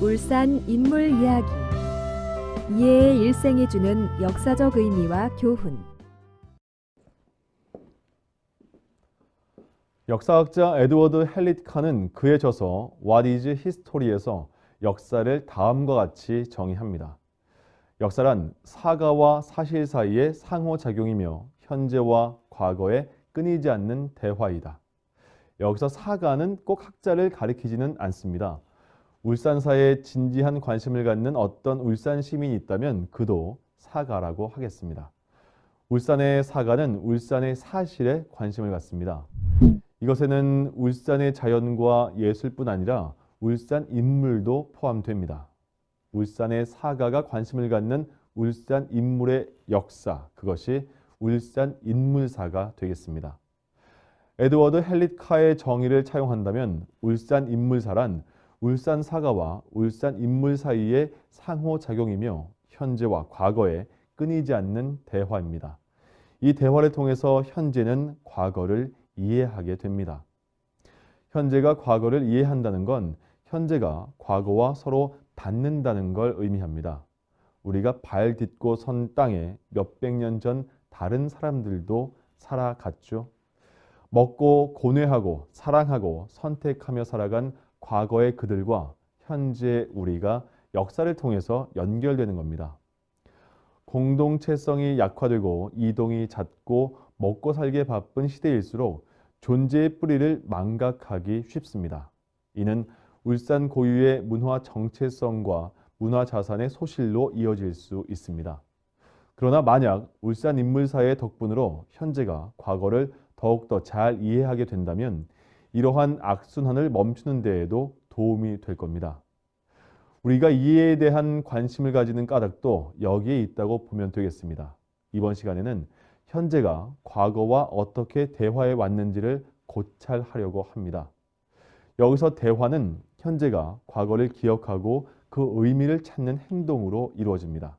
울산 인물 이야기. 이해의 일생이 주는 역사적 의미와 교훈. 역사학자 에드워드 헬릿 칸은 그의 저서 What is History에서 역사를 다음과 같이 정의합니다. 역사란 사가와 사실 사이의 상호작용이며 현재와 과거에 끊이지 않는 대화이다. 여기서 사가는 꼭 학자를 가리키지는 않습니다. 울산사에 진지한 관심을 갖는 어떤 울산 시민이 있다면 그도 사가라고 하겠습니다. 울산의 사가는 울산의 사실에 관심을 갖습니다. 이것에는 울산의 자연과 예술뿐 아니라 울산 인물도 포함됩니다. 울산의 사가가 관심을 갖는 울산 인물의 역사, 그것이 울산 인물사가 되겠습니다. 에드워드 헬릿 카의 정의를 차용한다면 울산 인물사란 울산 사가와 울산 인물 사이의 상호작용이며 현재와 과거에 끊이지 않는 대화입니다. 이 대화를 통해서 현재는 과거를 이해하게 됩니다. 현재가 과거를 이해한다는 건 현재가 과거와 서로 닿는다는 걸 의미합니다. 우리가 발 딛고 선 땅에 몇백 년 전 다른 사람들도 살아갔죠. 먹고 고뇌하고 사랑하고 선택하며 살아간 과거의 그들과 현재 우리가 역사를 통해서 연결되는 겁니다. 공동체성이 약화되고 이동이 잦고 먹고 살기에 바쁜 시대일수록 존재의 뿌리를 망각하기 쉽습니다. 이는 울산 고유의 문화 정체성과 문화 자산의 소실로 이어질 수 있습니다. 그러나 만약 울산 인물사의 덕분으로 현재가 과거를 더욱더 잘 이해하게 된다면 이러한 악순환을 멈추는 데에도 도움이 될 겁니다. 우리가 이해에 대한 관심을 가지는 까닭도 여기에 있다고 보면 되겠습니다. 이번 시간에는 현재가 과거와 어떻게 대화해 왔는지를 고찰하려고 합니다. 여기서 대화는 현재가 과거를 기억하고 그 의미를 찾는 행동으로 이루어집니다.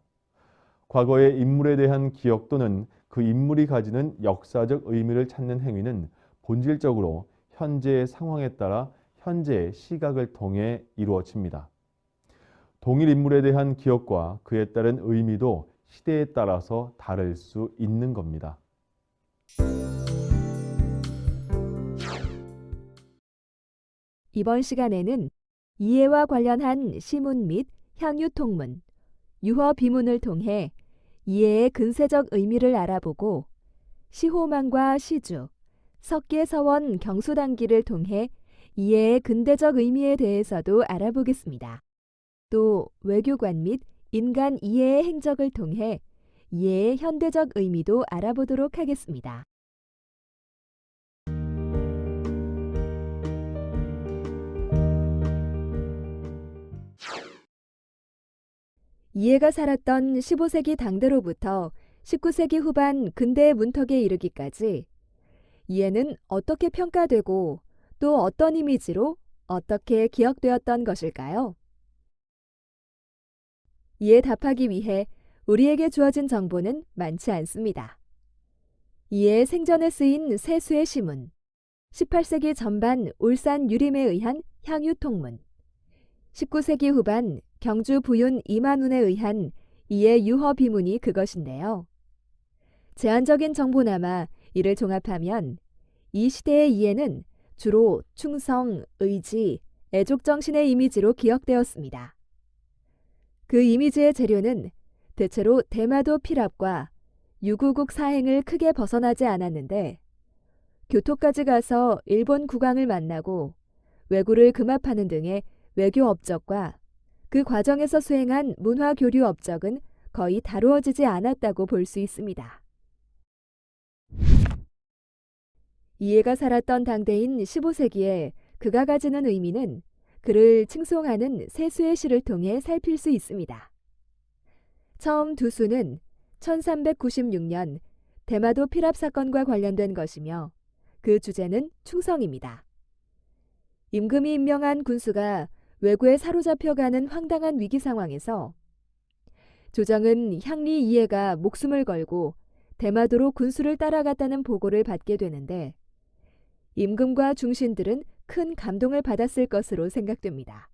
과거의 인물에 대한 기억 또는 그 인물이 가지는 역사적 의미를 찾는 행위는 본질적으로 현재의 상황에 따라 현재의 시각을 통해 이루어집니다. 동일 인물에 대한 기억과 그에 따른 의미도 시대에 따라서 다를 수 있는 겁니다. 이번 시간에는 이해와 관련한 시문 및 향유통문, 유허 비문을 통해 이해의 근세적 의미를 알아보고 시호망과 시주, 석계서원 경수단기를 통해 이해의 근대적 의미에 대해서도 알아보겠습니다. 또 외교관 및 인간 이해의 행적을 통해 이해의 현대적 의미도 알아보도록 하겠습니다. 이해가 살았던 15세기 당대로부터 19세기 후반 근대의 문턱에 이르기까지 이해는 어떻게 평가되고 또 어떤 이미지로 어떻게 기억되었던 것일까요? 이에 답하기 위해 우리에게 주어진 정보는 많지 않습니다. 이에 생전에 쓰인 세수의 시문, 18세기 전반 울산 유림에 의한 향유통문, 19세기 후반 경주 부윤 이만운에 의한 이해 유허 비문이 그것인데요. 제한적인 정보나마 이를 종합하면 이 시대의 이해는 주로 충성, 의지, 애족 정신의 이미지로 기억되었습니다. 그 이미지의 재료는 대체로 대마도 필압과 유구국 사행을 크게 벗어나지 않았는데 교토까지 가서 일본 국왕을 만나고 왜구를 금합하는 등의 외교 업적과 그 과정에서 수행한 문화 교류 업적은 거의 다루어지지 않았다고 볼 수 있습니다. 이해가 살았던 당대인 15세기에 그가 가지는 의미는 그를 칭송하는 세수의 시를 통해 살필 수 있습니다. 처음 두 수는 1396년 대마도 필압 사건과 관련된 것이며 그 주제는 충성입니다. 임금이 임명한 군수가 왜구에 사로잡혀가는 황당한 위기 상황에서 조정은 향리 이해가 목숨을 걸고 대마도로 군수를 따라갔다는 보고를 받게 되는데 임금과 중신들은 큰 감동을 받았을 것으로 생각됩니다.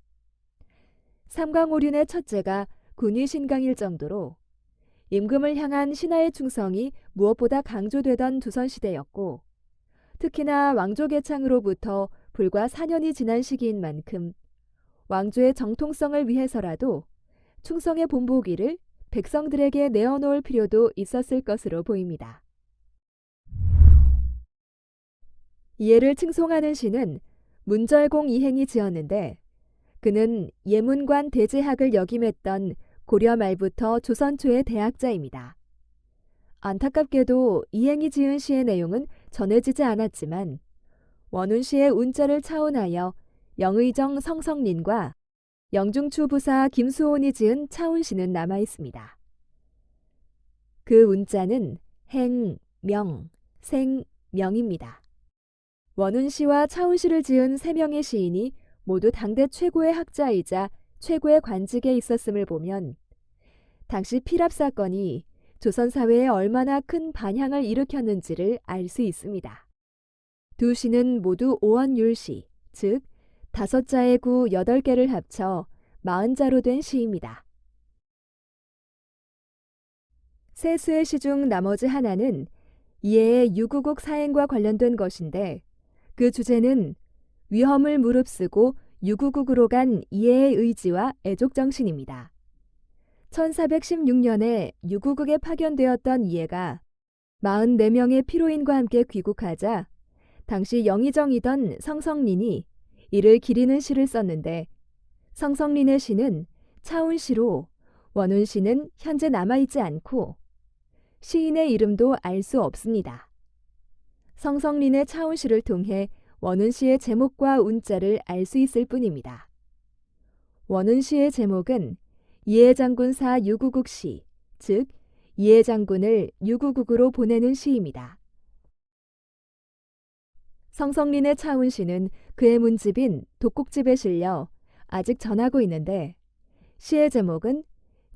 삼강오륜의 첫째가 군위신강일 정도로 임금을 향한 신하의 충성이 무엇보다 강조되던 조선시대였고, 특히나 왕조 개창으로부터 불과 4년이 지난 시기인 만큼 왕조의 정통성을 위해서라도 충성의 본보기를 백성들에게 내어놓을 필요도 있었을 것으로 보입니다. 이해를 칭송하는 시는 문절공 이행이 지었는데, 그는 예문관 대제학을 역임했던 고려 말부터 조선 초의 대학자입니다. 안타깝게도 이행이 지은 시의 내용은 전해지지 않았지만 원훈시의 운자를 차운하여 영의정 성성린과 영중추 부사 김수온이 지은 차운시는 남아 있습니다. 그 운자는 행, 명, 생, 명입니다. 원훈시와 차운시를 지은 세 명의 시인이 모두 당대 최고의 학자이자 최고의 관직에 있었음을 보면 당시 피랍 사건이 조선 사회에 얼마나 큰 반향을 일으켰는지를 알 수 있습니다. 두 시는 모두 오원율시, 즉 5자의 구 8개를 합쳐 40자로 된 시입니다. 세 수의 시 중 나머지 하나는 이해의 유구국 사행과 관련된 것인데, 그 주제는 위험을 무릅쓰고 유구국으로 간 이해의 의지와 애족정신입니다. 1416년에 유구국에 파견되었던 이해가 44명의 피로인과 함께 귀국하자 당시 영의정이던 성성린이 이를 기리는 시를 썼는데, 성성린의 시는 차운시로 원훈시는 현재 남아있지 않고 시인의 이름도 알 수 없습니다. 성성린의 차운시를 통해 원훈시의 제목과 운자를 알 수 있을 뿐입니다. 원훈시의 제목은 이해장군사 유구국시, 즉 이해장군을 유구국으로 보내는 시입니다. 성성린의 차운시는 그의 문집인 독국집에 실려 아직 전하고 있는데, 시의 제목은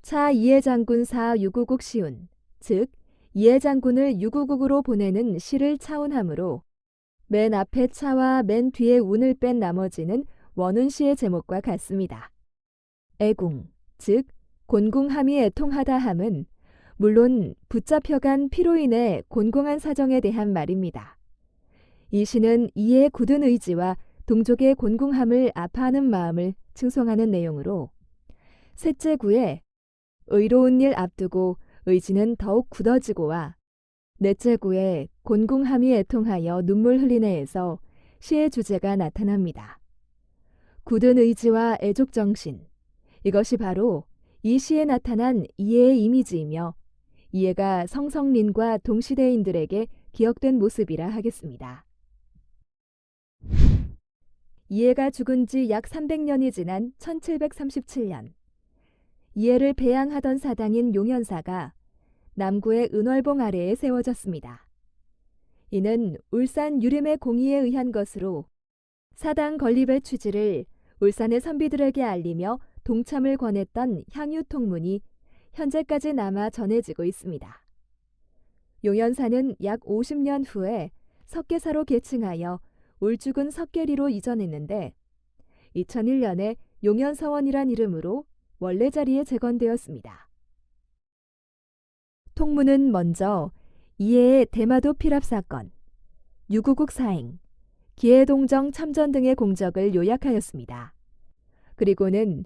차 이해장군사 유구국 시운, 즉 이해장군을 유구국으로 보내는 시를 차운하므로 맨 앞에 차와 맨 뒤에 운을 뺀 나머지는 원훈시의 제목과 같습니다. 애궁, 즉 곤궁함이 애통하다 함은 물론 붙잡혀간 피로인의 곤궁한 사정에 대한 말입니다. 이 시는 이해의 굳은 의지와 동족의 곤궁함을 아파하는 마음을 칭송하는 내용으로, 셋째 구에 의로운 일 앞두고 의지는 더욱 굳어지고와 넷째 구에 곤궁함이 애통하여 눈물 흘리네에서 시의 주제가 나타납니다. 굳은 의지와 애족정신, 이것이 바로 이 시에 나타난 이해의 이미지이며 이해가 성성린과 동시대인들에게 기억된 모습이라 하겠습니다. 이해가 죽은 지 약 300년이 지난 1737년, 이해를 배양하던 사당인 용현사가 남구의 은월봉 아래에 세워졌습니다. 이는 울산 유림의 공의에 의한 것으로 사당 건립의 취지를 울산의 선비들에게 알리며 동참을 권했던 향유통문이 현재까지 남아 전해지고 있습니다. 용현사는 약 50년 후에 석계사로 계층하여 울주군 석계리로 이전했는데 2001년에 용현서원이란 이름으로 원래 자리에 재건되었습니다. 통문은 먼저 이해의 대마도 피랍 사건, 유구국 사행, 기해동정 참전 등의 공적을 요약하였습니다. 그리고는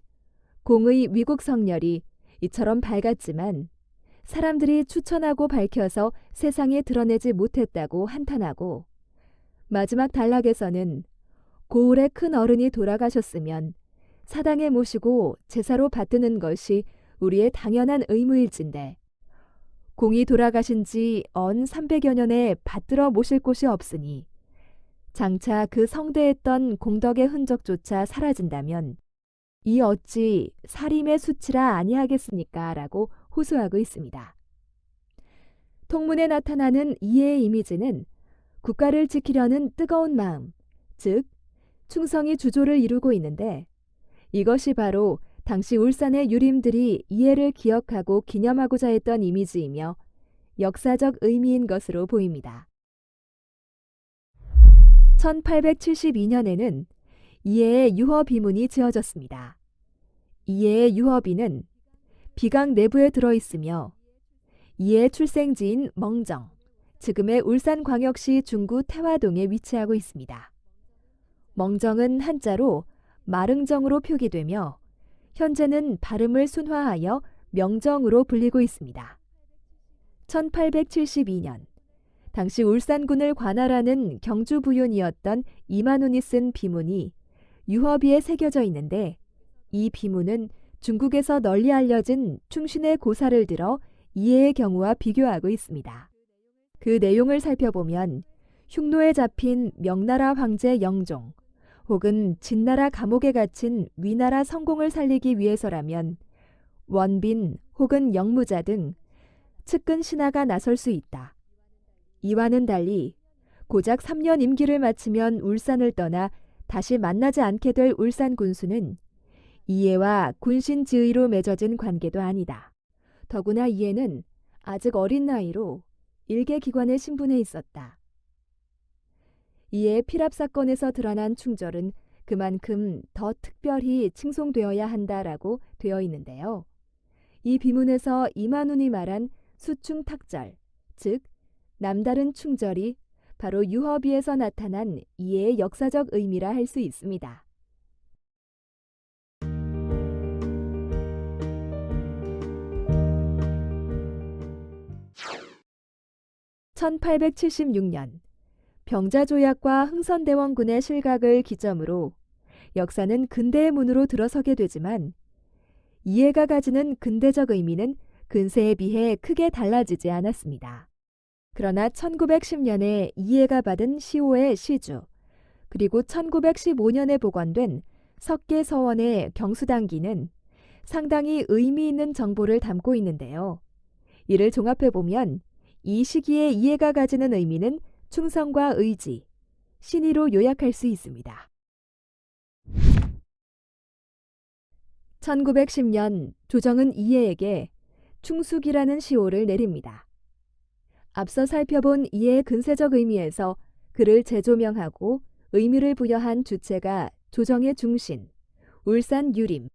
공의 위국 성렬이 이처럼 밝았지만 사람들이 추천하고 밝혀서 세상에 드러내지 못했다고 한탄하고, 마지막 단락에서는 고을의 큰 어른이 돌아가셨으면 사당에 모시고 제사로 받드는 것이 우리의 당연한 의무일진데 공이 돌아가신 지 언 300여 년에 받들어 모실 곳이 없으니 장차 그 성대했던 공덕의 흔적조차 사라진다면 이 어찌 사림의 수치라 아니하겠습니까? 라고 호소하고 있습니다. 통문에 나타나는 이해의 이미지는 국가를 지키려는 뜨거운 마음, 즉 충성이 주조를 이루고 있는데, 이것이 바로 당시 울산의 유림들이 이해를 기억하고 기념하고자 했던 이미지이며 역사적 의미인 것으로 보입니다. 1872년에는 이해의 유허 비문이 지어졌습니다. 이해의 유허비는 비강 내부에 들어있으며 이해의 출생지인 멍정, 지금의 울산광역시 중구 태화동에 위치하고 있습니다. 멍정은 한자로 마릉정으로 표기되며 현재는 발음을 순화하여 명정으로 불리고 있습니다. 1872년 당시 울산군을 관할하는 경주 부윤이었던 이만훈이 쓴 비문이 유허비에 새겨져 있는데 이 비문은 중국에서 널리 알려진 충신의 고사를 들어 이해의 경우와 비교하고 있습니다. 그 내용을 살펴보면 흉노에 잡힌 명나라 황제 영종 혹은 진나라 감옥에 갇힌 위나라 성공을 살리기 위해서라면 원빈 혹은 영무자 등 측근 신하가 나설 수 있다. 이와는 달리 고작 3년 임기를 마치면 울산을 떠나 다시 만나지 않게 될 울산 군수는 이해와 군신 지의로 맺어진 관계도 아니다. 더구나 이해는 아직 어린 나이로 일개 기관에 신분해 있었다. 이에 필압 사건에서 드러난 충절은 그만큼 더 특별히 칭송되어야 한다라고 되어 있는데요. 이 비문에서 이만훈이 말한 수충탁절, 즉 남다른 충절이 바로 유허비에서 나타난 이해의 역사적 의미라 할 수 있습니다. 1876년 병자조약과 흥선대원군의 실각을 기점으로 역사는 근대의 문으로 들어서게 되지만 이해가 가지는 근대적 의미는 근세에 비해 크게 달라지지 않았습니다. 그러나 1910년에 이해가 받은 시호의 시주, 그리고 1915년에 복원된 석계서원의 경수당기는 상당히 의미 있는 정보를 담고 있는데요. 이를 종합해보면 이 시기에 이해가 가지는 의미는 충성과 의지, 신의로 요약할 수 있습니다. 1910년 조정은 이해에게 충숙이라는 시호를 내립니다. 앞서 살펴본 이해의 근세적 의미에서 그를 재조명하고 의미를 부여한 주체가 조정의 중신, 울산 유림,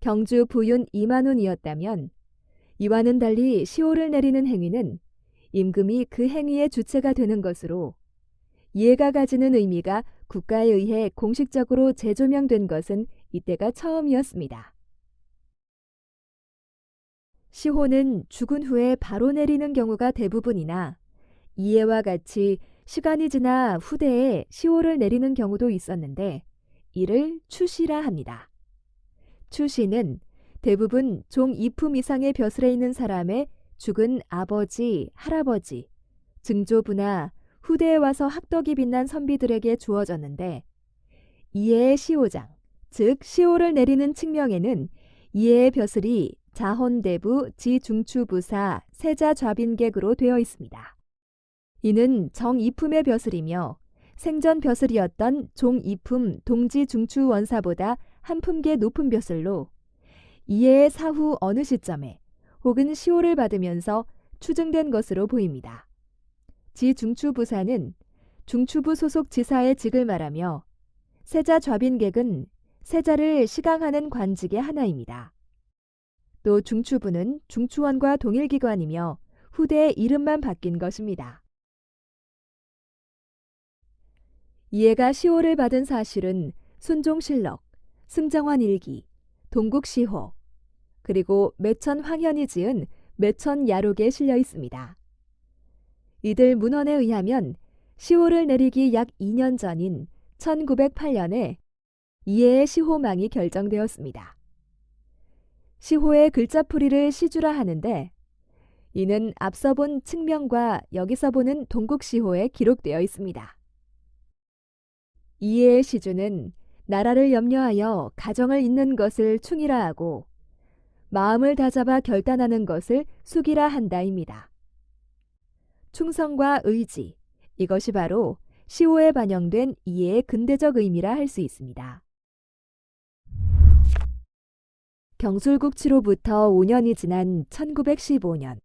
경주 부윤 이만훈이었다면 이와는 달리 시호를 내리는 행위는 임금이 그 행위의 주체가 되는 것으로 이해가 가지는 의미가 국가에 의해 공식적으로 재조명된 것은 이때가 처음이었습니다. 시호는 죽은 후에 바로 내리는 경우가 대부분이나 이해와 같이 시간이 지나 후대에 시호를 내리는 경우도 있었는데 이를 추시라 합니다. 추시는 대부분 종 2품 이상의 벼슬에 있는 사람의 죽은 아버지, 할아버지, 증조부나 후대에 와서 학덕이 빛난 선비들에게 주어졌는데 이해의 시호장, 즉 시호를 내리는 칙명에는 이해의 벼슬이 자헌대부, 지중추부사, 세자좌빈객으로 되어 있습니다. 이는 정 2품의 벼슬이며 생전 벼슬이었던 종 2품 동지중추 원사보다 한 품계 높은 벼슬로 이해의 사후 어느 시점에 혹은 시호를 받으면서 추증된 것으로 보입니다. 지중추부사는 중추부 소속 지사의 직을 말하며 세자좌빈객은 세자를 시강하는 관직의 하나입니다. 또 중추부는 중추원과 동일기관이며 후대의 이름만 바뀐 것입니다. 이해가 시호를 받은 사실은 순종실록, 승정원일기, 동국시호, 그리고 매천 황현이 지은 매천야록에 실려 있습니다. 이들 문헌에 의하면 시호를 내리기 약 2년 전인 1908년에 이해의 시호망이 결정되었습니다. 시호의 글자풀이를 시주라 하는데 이는 앞서 본 측명과 여기서 보는 동국시호에 기록되어 있습니다. 이해의 시주는 나라를 염려하여 가정을 잇는 것을 충이라 하고 마음을 다잡아 결단하는 것을 숙이라 한다입니다. 충성과 의지, 이것이 바로 시호에 반영된 이해의 근대적 의미라 할 수 있습니다. 경술국치로부터 5년이 지난 1915년,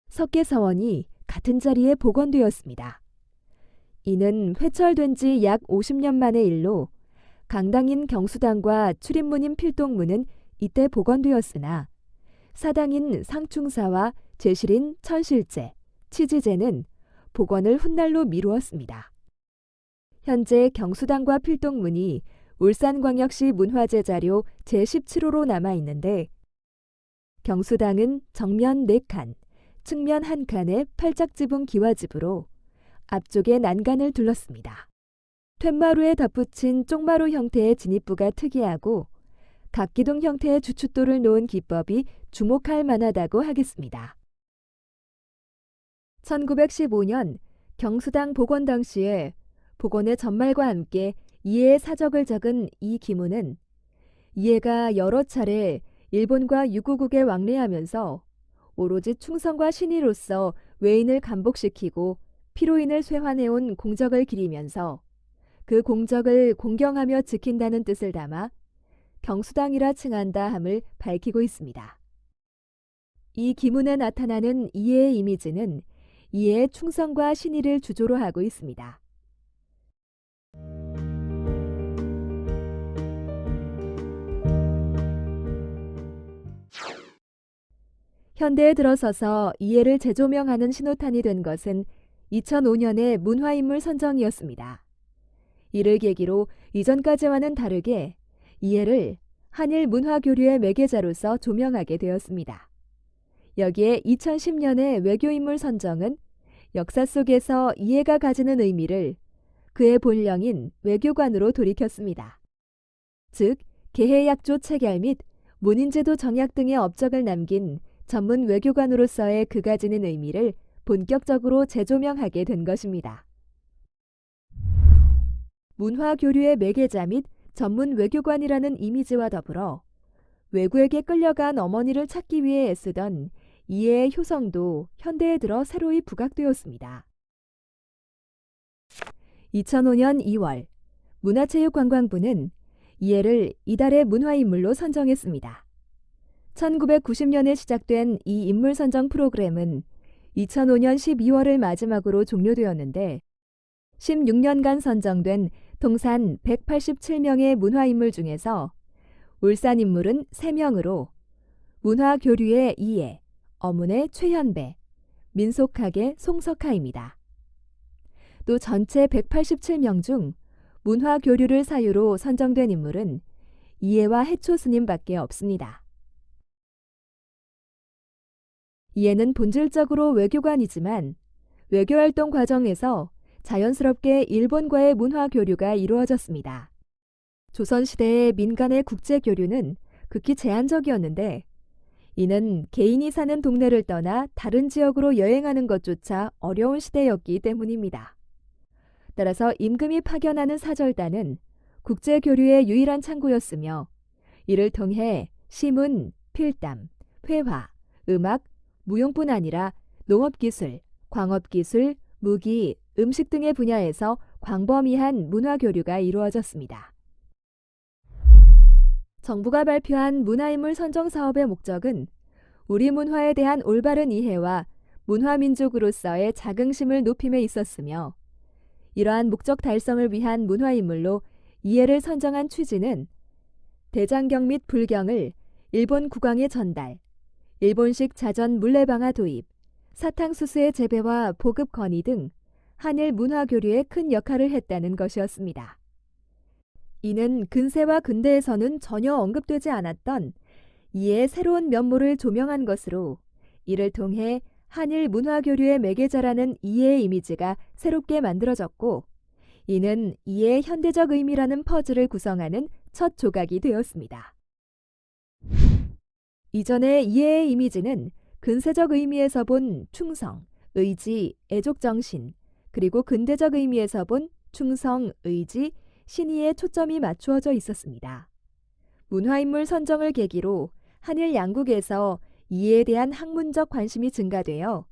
석계서원이 같은 자리에 복원되었습니다. 이는 회철된 지 약 50년 만의 일로 강당인 경수당과 출입문인 필동문은 이때 복원되었으나 사당인 상충사와 제실인 천실제, 치지제는 복원을 훗날로 미루었습니다. 현재 경수당과 필동문이 울산광역시 문화재 자료 제17호로 남아있는데 경수당은 정면 4칸, 측면 1칸의 팔짝지붕 기와집으로 앞쪽에 난간을 둘렀습니다. 툇마루에 덧붙인 쪽마루 형태의 진입부가 특이하고 각기둥 형태의 주춧돌을 놓은 기법이 주목할 만하다고 하겠습니다. 1915년 경수당 복원 당시에 복원의 전말과 함께 이해의 사적을 적은 이 기문은 이해가 여러 차례 일본과 유구국에 왕래하면서 오로지 충성과 신의로서 외인을 감복시키고 피로인을 쇄환해온 공적을 기리면서 그 공적을 공경하며 지킨다는 뜻을 담아 경수당이라 칭한다 함을 밝히고 있습니다. 이 기문에 나타나는 이해의 이미지는 이해의 충성과 신의를 주조로 하고 있습니다. 현대에 들어서서 이해를 재조명하는 신호탄이 된 것은 2005년의 문화인물 선정이었습니다. 이를 계기로 이전까지와는 다르게 이해를 한일 문화교류의 매개자로서 조명하게 되었습니다. 여기에 2010년의 외교인물 선정은 역사 속에서 이해가 가지는 의미를 그의 본령인 외교관으로 돌이켰습니다. 즉, 개해약조 체결 및 문인제도 정약 등의 업적을 남긴 전문 외교관으로서의 그가 지닌 의미를 본격적으로 재조명하게 된 것입니다. 문화교류의 매개자 및 전문 외교관이라는 이미지와 더불어 외구에게 끌려간 어머니를 찾기 위해 애쓰던 이해의 효성도 현대에 들어 새로이 부각되었습니다. 2005년 2월 문화체육관광부는 이해를 이달의 문화인물로 선정했습니다. 1990년에 시작된 이 인물 선정 프로그램은 2005년 12월을 마지막으로 종료되었는데 16년간 선정된 통산 187명의 문화인물 중에서 울산 인물은 3명으로 문화교류의 이해, 어문의 최현배, 민속학의 송석하입니다. 또 전체 187명 중 문화교류를 사유로 선정된 인물은 이해와 해초 스님밖에 없습니다. 이해는 본질적으로 외교관이지만 외교활동 과정에서 자연스럽게 일본과의 문화교류가 이루어졌습니다. 조선시대의 민간의 국제교류는 극히 제한적이었는데 이는 개인이 사는 동네를 떠나 다른 지역으로 여행하는 것조차 어려운 시대였기 때문입니다. 따라서 임금이 파견하는 사절단은 국제교류의 유일한 창구였으며 이를 통해 시문, 필담, 회화, 음악, 무용뿐 아니라 농업기술, 광업기술, 무기, 음식 등의 분야에서 광범위한 문화교류가 이루어졌습니다. 정부가 발표한 문화인물 선정 사업의 목적은 우리 문화에 대한 올바른 이해와 문화민족으로서의 자긍심을 높임에 있었으며 이러한 목적 달성을 위한 문화인물로 이해를 선정한 취지는 대장경 및 불경을 일본 국왕에 전달, 일본식 자전 물레방아 도입, 사탕수수의 재배와 보급 건의 등 한일 문화교류에 큰 역할을 했다는 것이었습니다. 이는 근세와 근대에서는 전혀 언급되지 않았던 이의 새로운 면모를 조명한 것으로 이를 통해 한일 문화교류의 매개자라는 이해의 이미지가 새롭게 만들어졌고 이는 이의 현대적 의미라는 퍼즐을 구성하는 첫 조각이 되었습니다. 이전의 이해의 이미지는 근세적 의미에서 본 충성, 의지, 애족정신, 그리고 근대적 의미에서 본 충성, 의지, 신의에 초점이 맞추어져 있었습니다. 문화인물 선정을 계기로 한일 양국에서 이해에 대한 학문적 관심이 증가되어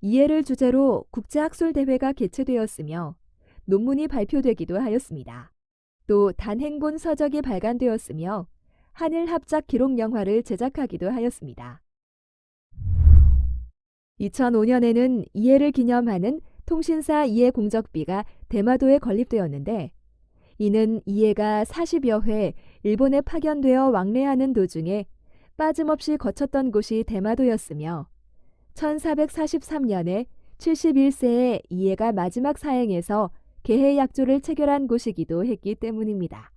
이해를 주제로 국제학술대회가 개최되었으며 논문이 발표되기도 하였습니다. 또 단행본 서적이 발간되었으며 한일 합작 기록 영화를 제작하기도 하였습니다. 2005년에는 이해를 기념하는 통신사 이해 공적비가 대마도에 건립되었는데 이는 이해가 40여 회 일본에 파견되어 왕래하는 도중에 빠짐없이 거쳤던 곳이 대마도였으며 1443년에 71세의 이해가 마지막 사행에서 개해 약조를 체결한 곳이기도 했기 때문입니다.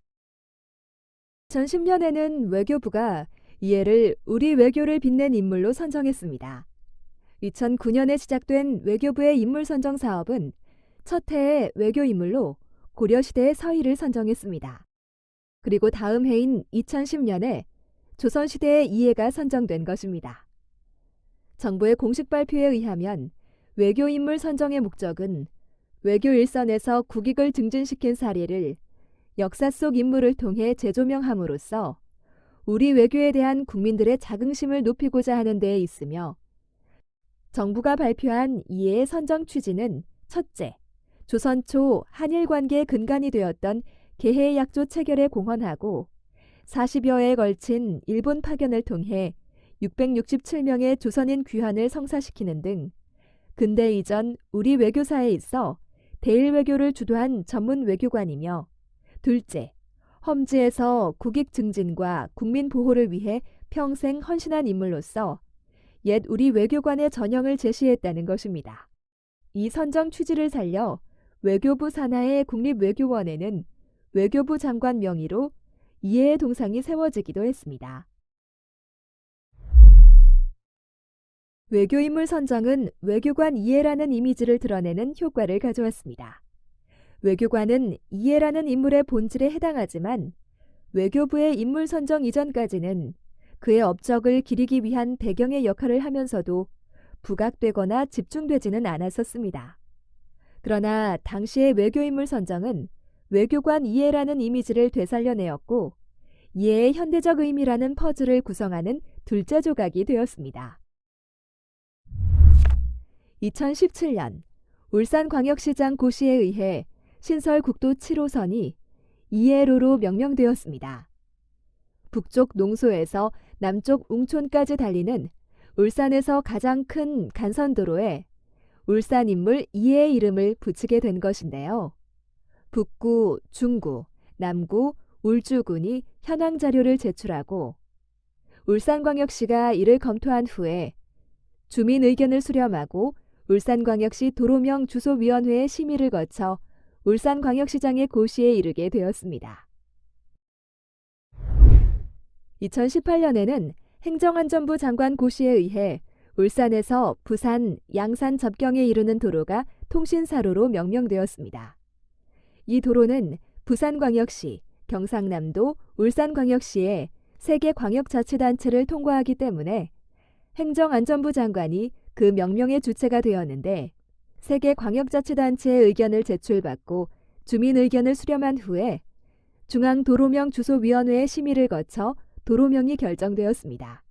2010년에는 외교부가 이해를 우리 외교를 빛낸 인물로 선정했습니다. 2009년에 시작된 외교부의 인물 선정 사업은 첫 해의 외교 인물로 고려시대의 서희를 선정했습니다. 그리고 다음 해인 2010년에 조선시대의 이해가 선정된 것입니다. 정부의 공식 발표에 의하면 외교 인물 선정의 목적은 외교 일선에서 국익을 증진시킨 사례를 역사 속 인물을 통해 재조명함으로써 우리 외교에 대한 국민들의 자긍심을 높이고자 하는 데에 있으며 정부가 발표한 이해의 선정 취지는 첫째, 조선 초 한일 관계의 근간이 되었던 개해 약조 체결에 공헌하고 40여 회에 걸친 일본 파견을 통해 667명의 조선인 귀환을 성사시키는 등 근대 이전 우리 외교사에 있어 대일 외교를 주도한 전문 외교관이며 둘째, 험지에서 국익 증진과 국민 보호를 위해 평생 헌신한 인물로서 옛 우리 외교관의 전형을 제시했다는 것입니다. 이 선정 취지를 살려 외교부 산하의 국립외교원에는 외교부 장관 명의로 이해의 동상이 세워지기도 했습니다. 외교인물 선정은 외교관 이해라는 이미지를 드러내는 효과를 가져왔습니다. 외교관은 이해라는 인물의 본질에 해당하지만 외교부의 인물 선정 이전까지는 그의 업적을 기리기 위한 배경의 역할을 하면서도 부각되거나 집중되지는 않았었습니다. 그러나 당시의 외교인물 선정은 외교관 이해라는 이미지를 되살려내었고 이해의 현대적 의미라는 퍼즐을 구성하는 둘째 조각이 되었습니다. 2017년 울산광역시장 고시에 의해 신설 국도 7호선이 이해로로 명명되었습니다. 북쪽 농소에서 남쪽 웅촌까지 달리는 울산에서 가장 큰 간선도로에 울산인물 이해의 이름을 붙이게 된 것인데요. 북구, 중구, 남구, 울주군이 현황 자료를 제출하고 울산광역시가 이를 검토한 후에 주민 의견을 수렴하고 울산광역시 도로명 주소위원회의 심의를 거쳐 울산광역시장의 고시에 이르게 되었습니다. 2018년에는 행정안전부 장관 고시에 의해 울산에서 부산, 양산 접경에 이르는 도로가 통신사로로 명명되었습니다. 이 도로는 부산광역시, 경상남도, 울산광역시의 3개 광역자치단체를 통과하기 때문에 행정안전부 장관이 그 명명의 주체가 되었는데 3개 광역자치단체의 의견을 제출받고 주민 의견을 수렴한 후에 중앙도로명 주소위원회의 심의를 거쳐 도로명이 결정되었습니다.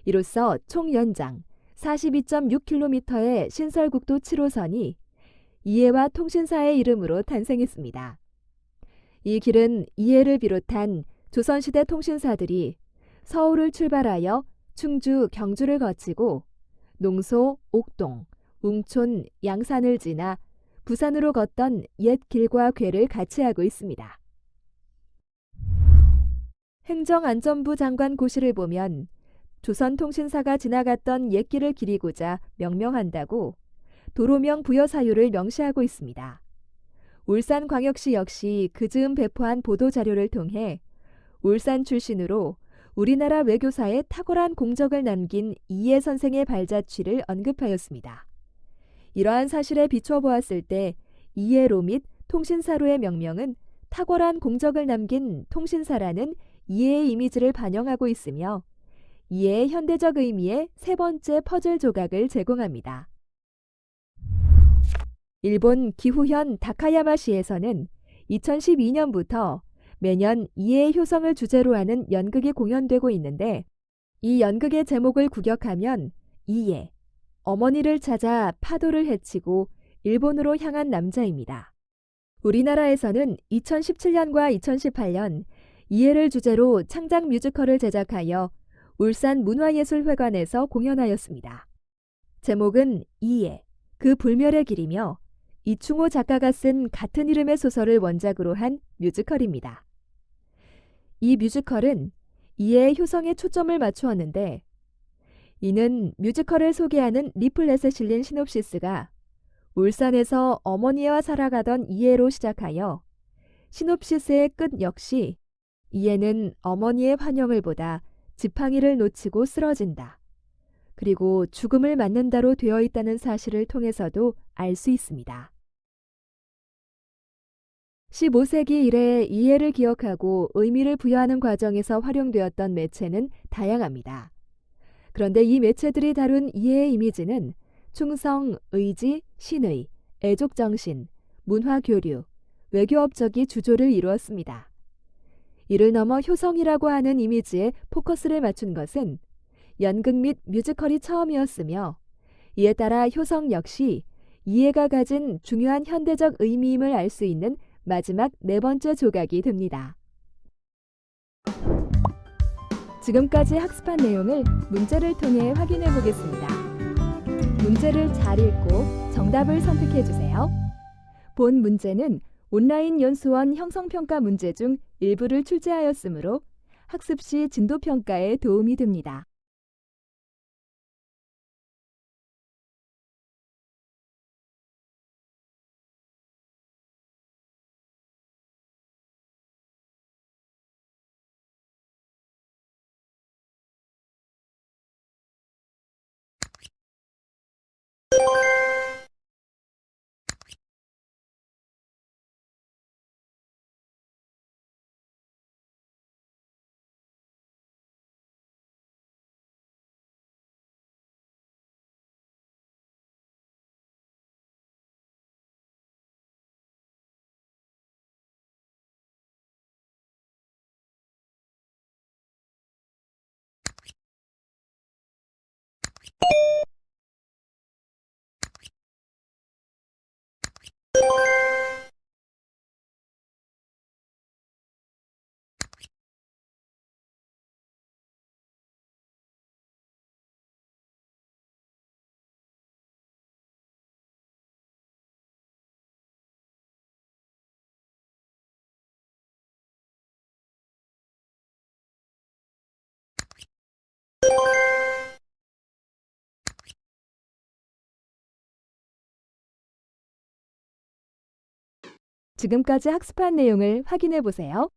이로써 총 연장 42.6km의 신설국도 7호선이 이해와 통신사의 이름으로 탄생했습니다. 이 길은 이해를 비롯한 조선시대 통신사들이 서울을 출발하여 충주, 경주를 거치고 농소, 옥동, 웅촌, 양산을 지나 부산으로 걷던 옛 길과 궤를 같이 하고 있습니다. 행정안전부 장관 고시를 보면 조선통신사가 지나갔던 옛길을 기리고자 명명한다고 도로명 부여 사유를 명시하고 있습니다. 울산광역시 역시 그 즈음 배포한 보도자료를 통해 울산 출신으로 우리나라 외교사에 탁월한 공적을 남긴 이해 선생의 발자취를 언급하였습니다. 이러한 사실에 비춰보았을 때 이해로 및 통신사로의 명명은 탁월한 공적을 남긴 통신사라는 이해의 이미지를 반영하고 있으며 이해의 현대적 의미의 세 번째 퍼즐 조각을 제공합니다. 일본 기후현 다카야마시에서는 2012년부터 매년 이해의 효성을 주제로 하는 연극이 공연되고 있는데 이 연극의 제목을 구격하면 이해, 어머니를 찾아 파도를 헤치고 일본으로 향한 남자입니다. 우리나라에서는 2017년과 2018년 이해를 주제로 창작 뮤지컬을 제작하여 울산 문화예술회관에서 공연하였습니다. 제목은 이해, 그 불멸의 길이며 이충호 작가가 쓴 같은 이름의 소설을 원작으로 한 뮤지컬입니다. 이 뮤지컬은 이해의 효성에 초점을 맞추었는데 이는 뮤지컬을 소개하는 리플렛에 실린 시놉시스가 울산에서 어머니와 살아가던 이해로 시작하여 시놉시스의 끝 역시 이해는 어머니의 환영을 보다 지팡이를 놓치고 쓰러진다. 그리고 죽음을 맞는다로 되어 있다는 사실을 통해서도 알 수 있습니다. 15세기 이래 이해를 기억하고 의미를 부여하는 과정에서 활용되었던 매체는 다양합니다. 그런데 이 매체들이 다룬 이해의 이미지는 충성, 의지, 신의, 애족정신, 문화교류, 외교업적이 주조를 이루었습니다. 이를 넘어 효성이라고 하는 이미지에 포커스를 맞춘 것은 연극 및 뮤지컬이 처음이었으며 이에 따라 효성 역시 이해가 가진 중요한 현대적 의미임을 알 수 있는 마지막 네 번째 조각이 됩니다. 지금까지 학습한 내용을 문제를 통해 확인해 보겠습니다. 문제를 잘 읽고 정답을 선택해 주세요. 본 문제는 온라인 연수원 형성평가 문제 중 일부를 출제하였으므로 학습 시 진도평가에 도움이 됩니다. 지금까지 학습한 내용을 확인해 보세요.